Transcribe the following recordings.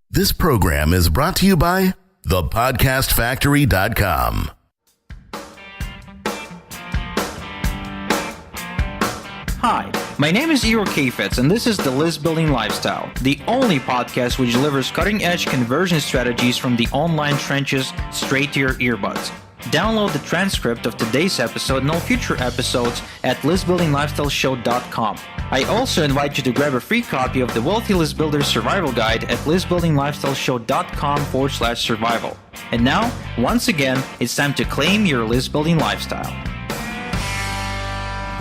This program is brought to you by thepodcastfactory.com. Hi, my name is Igor Kheifets, and this is The List Building Lifestyle, the only podcast which delivers cutting-edge conversion strategies from the online trenches straight to your earbuds. Download the transcript of today's episode and all future episodes at listbuildinglifestyleshow.com. I also invite you to grab a free copy of the Wealthy List Builder Survival Guide at listbuildinglifestyleshow.com/survival. And now, once again, it's time to claim your list building lifestyle.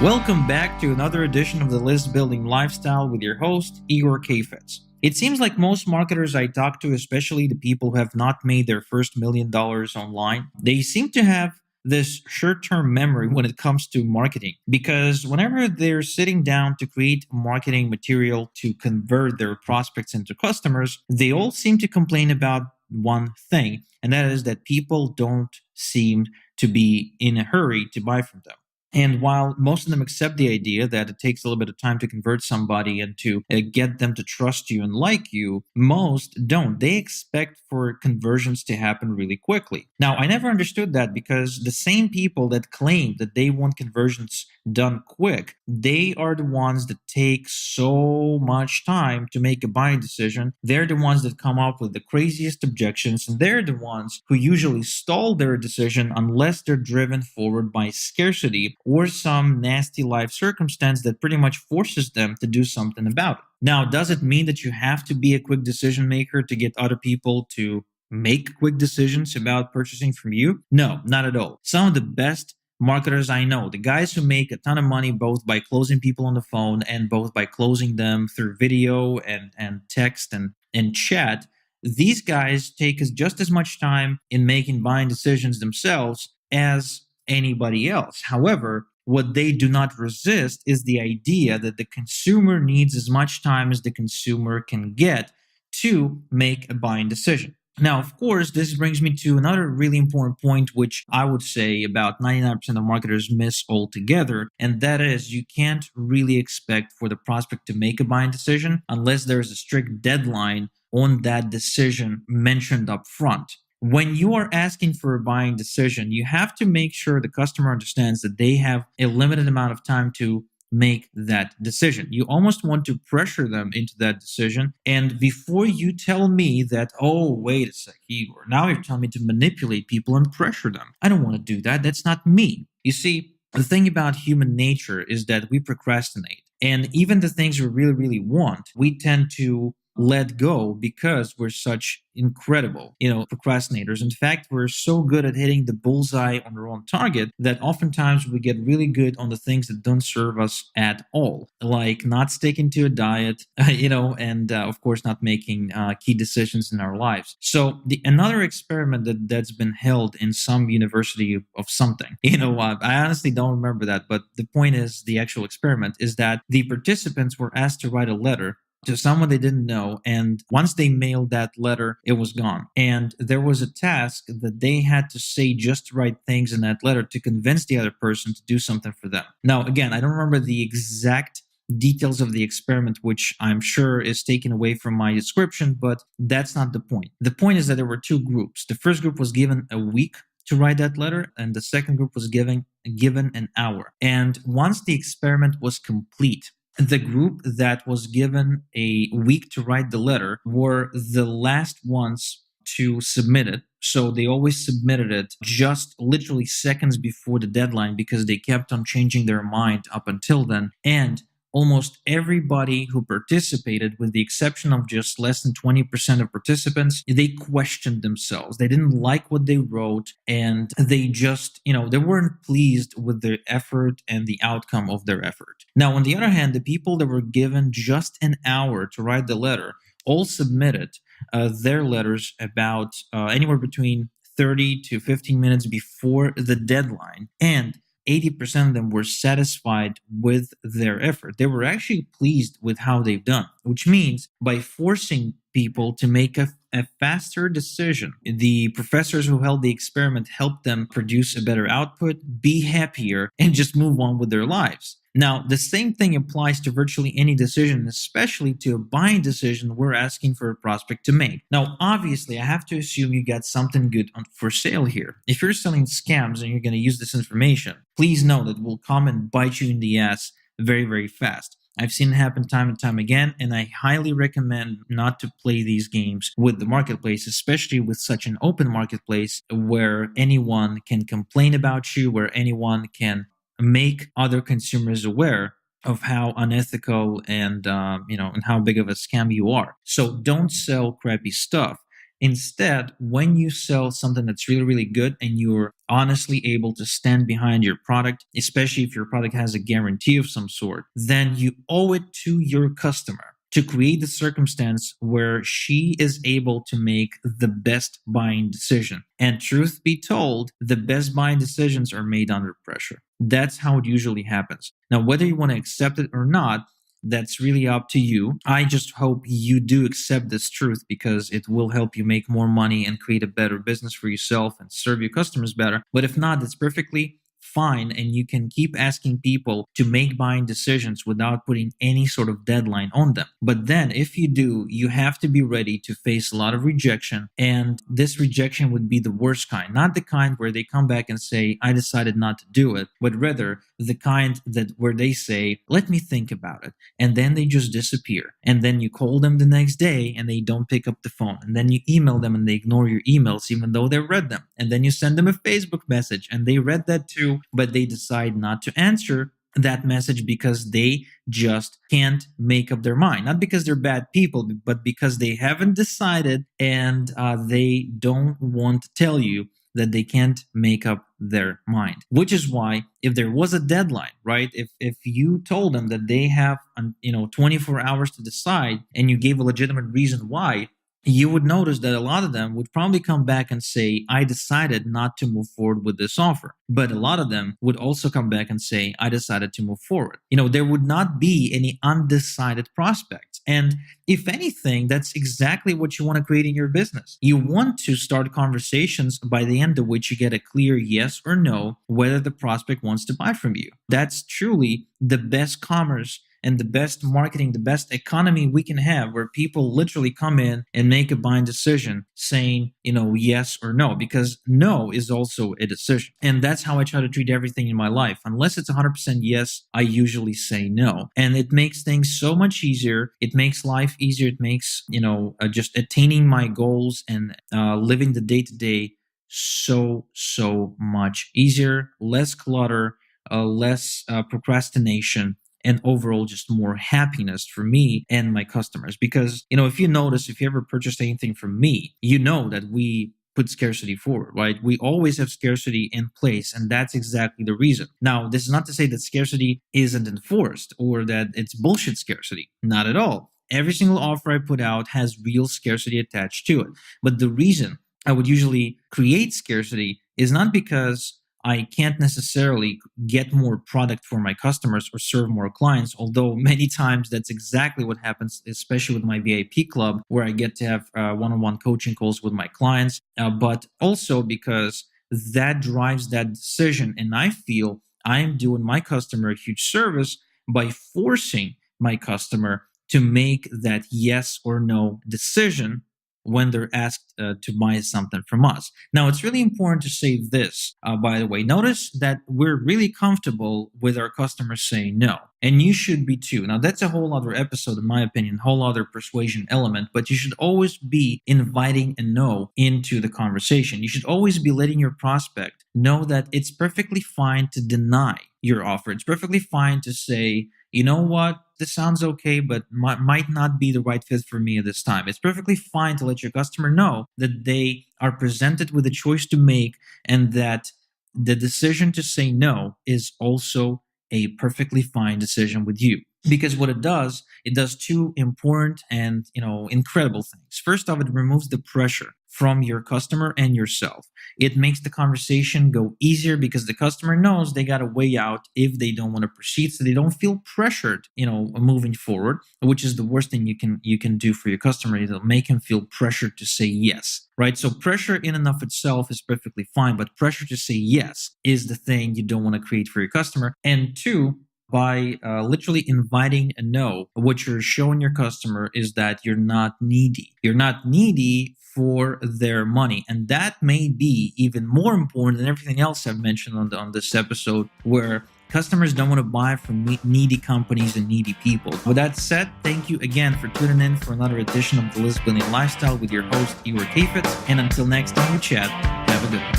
Welcome back to another edition of the List Building Lifestyle with your host, Igor Kheifets. It seems like most marketers I talk to, especially the people who have not made their first $1 million online, they seem to have this short-term memory when it comes to marketing, because whenever they're sitting down to create marketing material to convert their prospects into customers, they all seem to complain about one thing, and that is that people don't seem to be in a hurry to buy from them. And while most of them accept the idea that it takes a little bit of time to convert somebody and to get them to trust you and like you, most don't. They expect for conversions to happen really quickly. Now, I never understood that, because the same people that claim that they want conversions done quick, they are the ones that take so much time to make a buying decision. They're the ones that come up with the craziest objections, and they're the ones who usually stall their decision unless they're driven forward by scarcity or some nasty life circumstance that pretty much forces them to do something about it. Now, does it mean that you have to be a quick decision maker to get other people to make quick decisions about purchasing from you? No, not at all. Some of the best marketers I know, the guys who make a ton of money both by closing people on the phone and both by closing them through video and text and chat, these guys take just as much time in making buying decisions themselves as anybody else. However, what they do not resist is the idea that the consumer needs as much time as the consumer can get to make a buying decision. Now, of course, this brings me to another really important point, which I would say about 99% of marketers miss altogether, and that is you can't really expect for the prospect to make a buying decision unless there's a strict deadline on that decision mentioned up front. When you are asking for a buying decision, you have to make sure the customer understands that they have a limited amount of time to make that decision. You almost want to pressure them into that decision. And before you tell me that, oh, wait a sec, Igor, now you're telling me to manipulate people and pressure them. I don't want to do that. That's not me. You see, the thing about human nature is that we procrastinate. And even the things we really, really want, we tend to let go because we're such incredible, procrastinators. In fact, we're so good at hitting the bullseye on our own target that oftentimes we get really good on the things that don't serve us at all, like not sticking to a diet, and of course not making key decisions in our lives. So another experiment that's been held in some university of something, I honestly don't remember that, but the point is, the actual experiment is that the participants were asked to write a letter to someone they didn't know, and once they mailed that letter, it was gone. And there was a task that they had to say just the right things in that letter to convince the other person to do something for them. Now, again, I don't remember the exact details of the experiment, which I'm sure is taken away from my description, but that's not the point. The point is that there were two groups. The first group was given a week to write that letter, and the second group was given an hour. And once the experiment was complete, the group that was given a week to write the letter were the last ones to submit it. So they always submitted it just literally seconds before the deadline because they kept on changing their mind up until then. And almost everybody who participated, with the exception of just less than 20% of participants, they questioned themselves. They didn't like what they wrote, and they just, they weren't pleased with the effort and the outcome of their effort. Now, on the other hand, the people that were given just an hour to write the letter all submitted their letters about anywhere between 30 to 15 minutes before the deadline, and 80% of them were satisfied with their effort. They were actually pleased with how they've done, which means by forcing people to make a faster decision, the professors who held the experiment helped them produce a better output, be happier, and just move on with their lives. Now, the same thing applies to virtually any decision, especially to a buying decision we're asking for a prospect to make. Now, obviously, I have to assume you got something good for sale here. If you're selling scams and you're going to use this information, please know that it will come and bite you in the ass very, very fast. I've seen it happen time and time again, and I highly recommend not to play these games with the marketplace, especially with such an open marketplace where anyone can complain about you, where anyone can make other consumers aware of how unethical and and how big of a scam you are. So don't sell crappy stuff. Instead, when you sell something that's really, really good and you're honestly able to stand behind your product, especially if your product has a guarantee of some sort, then you owe it to your customer to create the circumstance where she is able to make the best buying decision. And truth be told, the best buying decisions are made under pressure. That's how it usually happens. Now, whether you want to accept it or not, that's really up to you. I just hope you do accept this truth because it will help you make more money and create a better business for yourself and serve your customers better. But if not, that's perfectly fine, and you can keep asking people to make buying decisions without putting any sort of deadline on them. But then if you do, you have to be ready to face a lot of rejection, and this rejection would be the worst kind, not the kind where they come back and say, I decided not to do it, but rather the kind that where they say, let me think about it, and then they just disappear. And then you call them the next day and they don't pick up the phone, and then you email them and they ignore your emails even though they read them, and then you send them a Facebook message and they read that too, but they decide not to answer that message because they just can't make up their mind. Not because they're bad people, but because they haven't decided, and they don't want to tell you that they can't make up their mind. Which is why if there was a deadline, right? If you told them that they have 24 hours to decide and you gave a legitimate reason why, you would notice that a lot of them would probably come back and say, I decided not to move forward with this offer. But a lot of them would also come back and say, I decided to move forward. There would not be any undecided prospects. And if anything, that's exactly what you want to create in your business. You want to start conversations by the end of which you get a clear yes or no whether the prospect wants to buy from you. That's truly the best commerce and the best marketing, the best economy we can have, where people literally come in and make a buying decision saying, yes or no, because no is also a decision. And that's how I try to treat everything in my life. Unless it's 100% yes, I usually say no. And it makes things so much easier. It makes life easier. It makes, just attaining my goals and living the day to day so much easier, less clutter, less procrastination, and overall just more happiness for me and my customers. Because, if you notice, if you ever purchased anything from me, you know that we put scarcity forward, right? We always have scarcity in place, and that's exactly the reason. Now, this is not to say that scarcity isn't enforced or that it's bullshit scarcity. Not at all. Every single offer I put out has real scarcity attached to it. But the reason I would usually create scarcity is not because I can't necessarily get more product for my customers or serve more clients, although many times that's exactly what happens, especially with my VIP club, where I get to have one-on-one coaching calls with my clients, but also because that drives that decision. And I feel I am doing my customer a huge service by forcing my customer to make that yes or no decision when they're asked to buy something from us. Now, it's really important to say this, by the way. Notice that we're really comfortable with our customers saying no, and you should be too. Now, that's a whole other episode, in my opinion, whole other persuasion element, but you should always be inviting a no into the conversation. You should always be letting your prospect know that it's perfectly fine to deny your offer. It's perfectly fine to say, you know what, this sounds okay, but might not be the right fit for me at this time. It's perfectly fine to let your customer know that they are presented with a choice to make, and that the decision to say no is also a perfectly fine decision with you. Because what it does two important and incredible things. First off, it removes the pressure from your customer and yourself. It makes the conversation go easier because the customer knows they got a way out if they don't want to proceed, so they don't feel pressured, moving forward, which is the worst thing you can do for your customer. It'll make him feel pressured to say yes, right? So pressure in and of itself is perfectly fine, but pressure to say yes is the thing you don't want to create for your customer. And two, by literally inviting a no. What you're showing your customer is that you're not needy. You're not needy for their money. And that may be even more important than everything else I've mentioned on this episode, where customers don't want to buy from needy companies and needy people. With that said, thank you again for tuning in for another edition of The List Building Lifestyle with your host, Igor Kheifets. And until next time we chat, have a good one.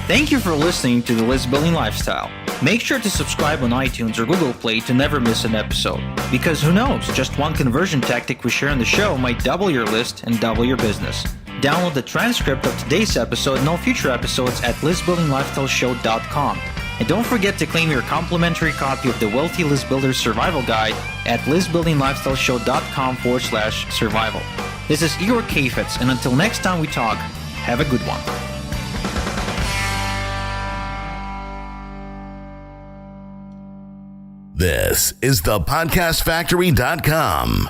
Thank you for listening to The List Building Lifestyle. Make sure to subscribe on iTunes or Google Play to never miss an episode. Because who knows, just one conversion tactic we share on the show might double your list and double your business. Download the transcript of today's episode and all future episodes at listbuildinglifestyleshow.com. And don't forget to claim your complimentary copy of the Wealthy List Builder Survival Guide at listbuildinglifestyleshow.com/survival. This is Igor Kheifets, and until next time we talk, have a good one. This is thepodcastfactory.com.